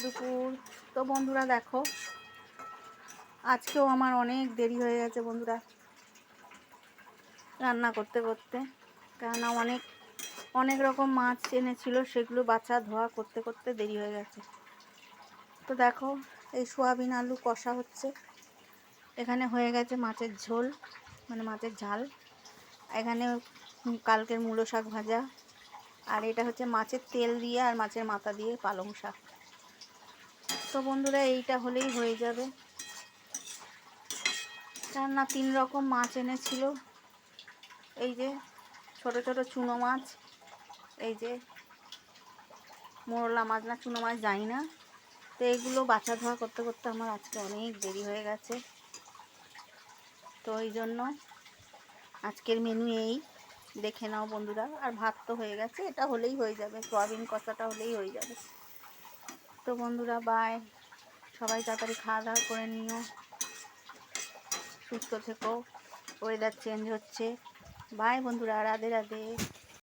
দুপুর। তো বন্ধুরা দেখো, আজকেও আমার অনেক দেরি হয়ে গেছে বন্ধুরা রান্না করতে করতে, কেননা অনেক রকম মাছ এনেছিল, সেগুলো বাছা ধোয়া করতে করতে দেরি হয়ে গেছে। তো দেখো, এই সোয়াবিন আলু কষা হচ্ছে, এখানে হয়ে গেছে মাছের ঝোল মানে মাছের ঝাল, এখানে কালকের মূলো শাক ভাজা, আর এটা হচ্ছে মাছের তেল দিয়ে আর মাছের মাথা দিয়ে পালং শাক। তো বন্ধুরা এইটা হলেই হয়ে যাবে, কেননা 3 রকম মাছ এনেছিল। এই যে ছোট ছোট চুনো মাছ, এই যে মোরলা মাছ না চুনো মাছ জানি না। তো এগুলো বাছা ধোয়া করতে করতে আমার আজকে অনেক দেরি হয়ে গেছে। তো এই জন্য আজকের মেনু এই, দেখে নাও বন্ধুরা। আর ভাত তো হয়ে গেছে, এটা হলেই হয়ে যাবে, সয়াবিন কষাটা হলেই হয়ে যাবে। তো বন্ধুরা বাই, সবাই তাড়াতাড়ি খাওয়া দাওয়া করে নিও, সুস্থ থেকো, ওয়েদার চেঞ্জ হচ্ছে। বাই বন্ধুরা, রাধে রাধে।